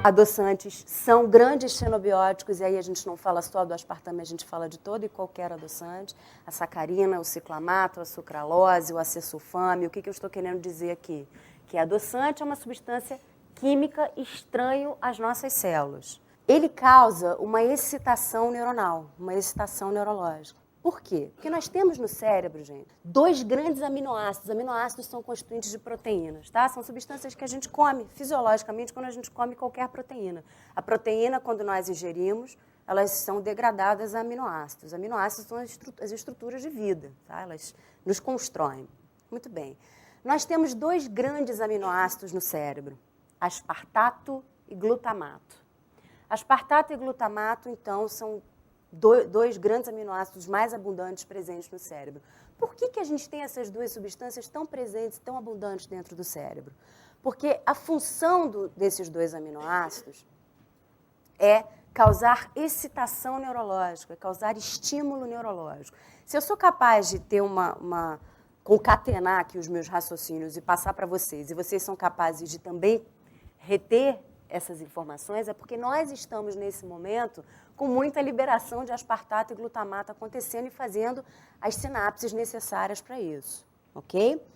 Adoçantes são grandes xenobióticos, e aí a gente não fala só do aspartame, a gente fala de todo e qualquer adoçante. A sacarina, o ciclamato, a sucralose, o acesulfame. O que eu estou querendo dizer aqui? Que adoçante é uma substância química estranho às nossas células. Ele causa uma excitação neuronal, uma excitação neurológica. Por quê? Porque nós temos no cérebro, gente, 2 grandes aminoácidos. Aminoácidos são constituintes de proteínas, tá? São substâncias que a gente come fisiologicamente quando a gente come qualquer proteína. A proteína, quando nós ingerimos, elas são degradadas a aminoácidos. Aminoácidos são as estruturas de vida, tá? Elas nos constroem. Muito bem. Nós temos 2 grandes aminoácidos no cérebro, aspartato e glutamato. Aspartato e glutamato, então, são 2 grandes aminoácidos mais abundantes presentes no cérebro. Por que a gente tem essas 2 substâncias tão presentes, tão abundantes dentro do cérebro? Porque a função desses 2 aminoácidos é causar excitação neurológica, causar estímulo neurológico. Se eu sou capaz de ter concatenar aqui os meus raciocínios e passar para vocês, e vocês são capazes de também reter essas informações, é porque nós estamos, nesse momento, com muita liberação de aspartato e glutamato acontecendo e fazendo as sinapses necessárias para isso, ok?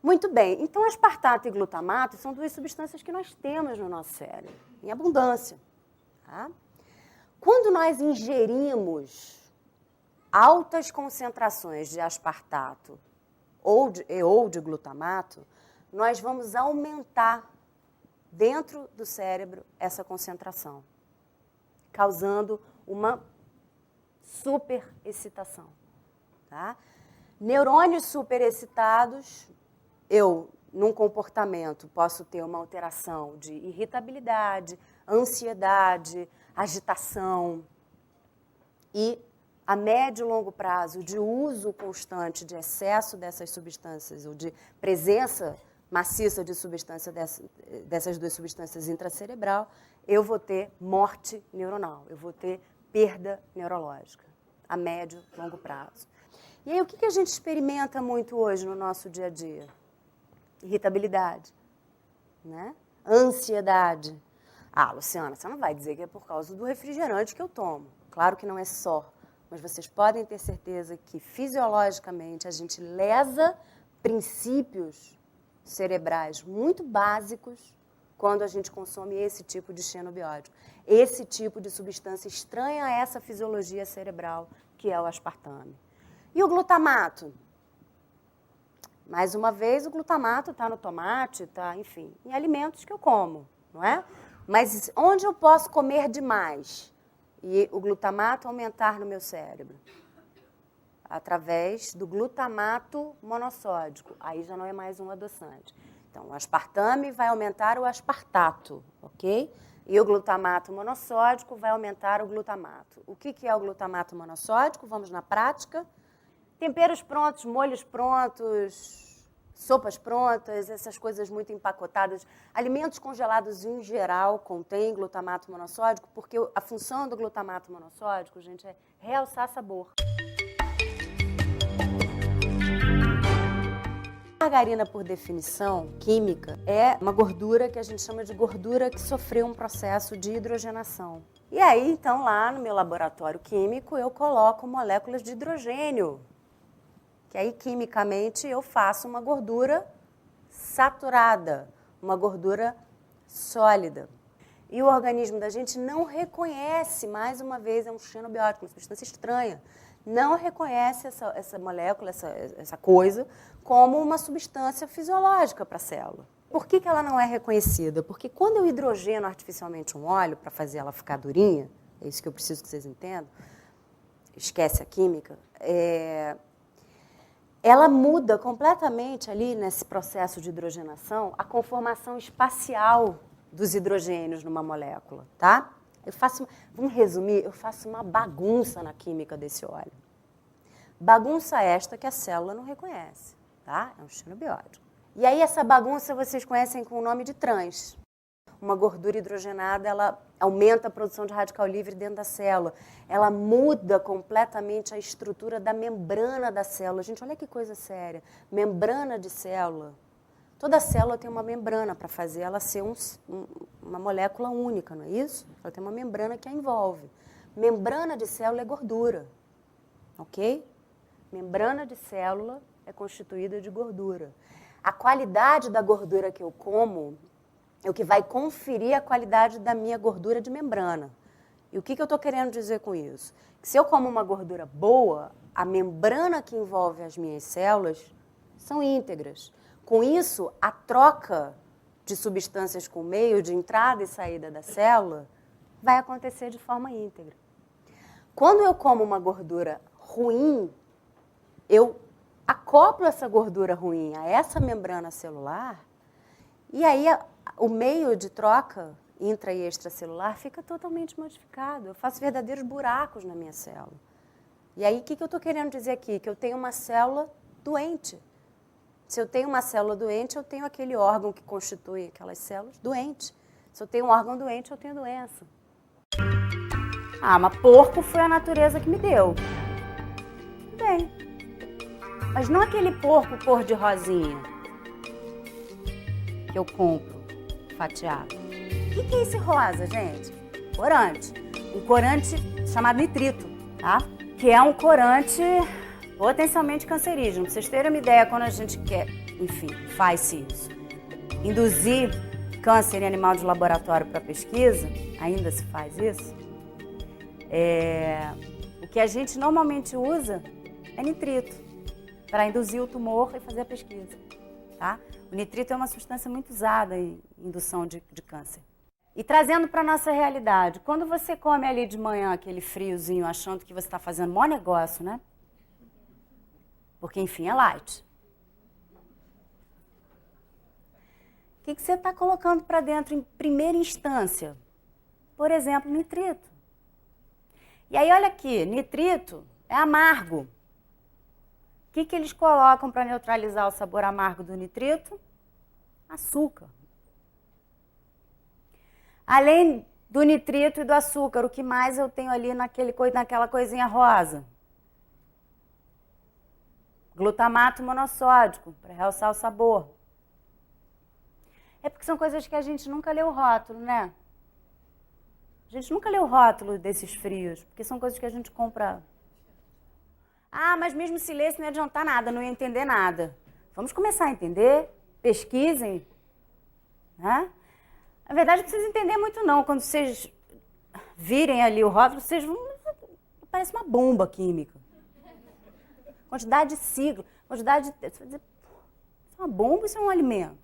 Muito bem, então aspartato e glutamato são 2 substâncias que nós temos no nosso cérebro, em abundância. Tá? Quando nós ingerimos altas concentrações de aspartato ou de glutamato, nós vamos aumentar dentro do cérebro essa concentração, causando uma superexcitação. Tá? Neurônios superexcitados, num comportamento, posso ter uma alteração de irritabilidade, ansiedade, agitação e, a médio e longo prazo, de uso constante, de excesso dessas substâncias ou de presença maciça de substância dessas 2 substâncias intracerebral, eu vou ter morte neuronal, eu vou ter perda neurológica, a médio e longo prazo. E aí, o que a gente experimenta muito hoje no nosso dia a dia? Irritabilidade, né? Ansiedade. Ah, Luciana, você não vai dizer que é por causa do refrigerante que eu tomo. Claro que não é só, mas vocês podem ter certeza que, fisiologicamente, a gente lesa princípios cerebrais muito básicos quando a gente consome esse tipo de xenobiótico, esse tipo de substância estranha a essa fisiologia cerebral, que é o aspartame. E o glutamato? Mais uma vez, o glutamato está no tomate, está, enfim, em alimentos que eu como, não é? Mas onde eu posso comer demais e o glutamato aumentar no meu cérebro? Através do glutamato monossódico. Aí já não é mais um adoçante. Então, o aspartame vai aumentar o aspartato, ok? E o glutamato monossódico vai aumentar o glutamato. O que é o glutamato monossódico? Vamos na prática. Temperos prontos, molhos prontos, sopas prontas, essas coisas muito empacotadas. Alimentos congelados, em geral, contêm glutamato monossódico, porque a função do glutamato monossódico, gente, é realçar sabor. A margarina, por definição química, é uma gordura que a gente chama de gordura que sofreu um processo de hidrogenação. E aí, então, lá no meu laboratório químico, eu coloco moléculas de hidrogênio, que aí, quimicamente, eu faço uma gordura saturada, uma gordura sólida. E o organismo da gente não reconhece, mais uma vez, é um xenobiótico, uma substância estranha, não reconhece essa molécula, essa coisa, como uma substância fisiológica para a célula. Por que ela não é reconhecida? Porque quando eu hidrogeno artificialmente um óleo para fazer ela ficar durinha, é isso que eu preciso que vocês entendam, esquece a química, ela muda completamente ali nesse processo de hidrogenação a conformação espacial dos hidrogênios numa molécula, tá? Vamos resumir, eu faço uma bagunça na química desse óleo. Bagunça esta que a célula não reconhece, tá? É um xenobiótico. E aí essa bagunça vocês conhecem com o nome de trans. Uma gordura hidrogenada, ela aumenta a produção de radical livre dentro da célula. Ela muda completamente a estrutura da membrana da célula. Gente, olha que coisa séria. Membrana de célula. Toda célula tem uma membrana para fazer ela ser uma molécula única, não é isso? Ela tem uma membrana que a envolve. Membrana de célula é gordura, ok? Membrana de célula é constituída de gordura. A qualidade da gordura que eu como é o que vai conferir a qualidade da minha gordura de membrana. E o que eu estou querendo dizer com isso? Que se eu como uma gordura boa, a membrana que envolve as minhas células são íntegras. Com isso, a troca de substâncias com o meio, de entrada e saída da célula, vai acontecer de forma íntegra. Quando eu como uma gordura ruim, eu acoplo essa gordura ruim a essa membrana celular, e aí o meio de troca intra e extracelular fica totalmente modificado. Eu faço verdadeiros buracos na minha célula. E aí, o que eu estou querendo dizer aqui? Que eu tenho uma célula doente. Se eu tenho uma célula doente, eu tenho aquele órgão que constitui aquelas células doente. Se eu tenho um órgão doente, eu tenho doença. Ah, mas porco foi a natureza que me deu. Bem, mas não aquele porco cor de rosinha que eu compro fatiado. O que é esse rosa, gente? Corante. Um corante chamado nitrito, tá? Que é um corante potencialmente cancerígeno. Pra vocês terem uma ideia, quando a gente quer, enfim, faz-se isso, induzir câncer em animal de laboratório para pesquisa, ainda se faz isso, o que a gente normalmente usa é nitrito, para induzir o tumor e fazer a pesquisa, tá? O nitrito é uma substância muito usada em indução de câncer. E trazendo para a nossa realidade, quando você come ali de manhã aquele friozinho, achando que você está fazendo um maior negócio, né? Porque, enfim, é light. O que você está colocando para dentro em primeira instância? Por exemplo, nitrito. E aí, olha aqui, nitrito é amargo. O que eles colocam para neutralizar o sabor amargo do nitrito? Açúcar. Além do nitrito e do açúcar, o que mais eu tenho ali naquela coisinha rosa? Glutamato monossódico, para realçar o sabor. É porque são coisas que a gente nunca leu o rótulo, né? A gente nunca leu o rótulo desses frios, porque são coisas que a gente compra. Ah, mas mesmo se lesse não ia adiantar nada, não ia entender nada. Vamos começar a entender, pesquisem, né? Na verdade, não precisa entender muito não. Quando vocês virem ali o rótulo, vocês vão... Parece uma bomba química. Quantidade de sigla, quantidade de... Você vai dizer, isso é uma bomba ou isso é um alimento?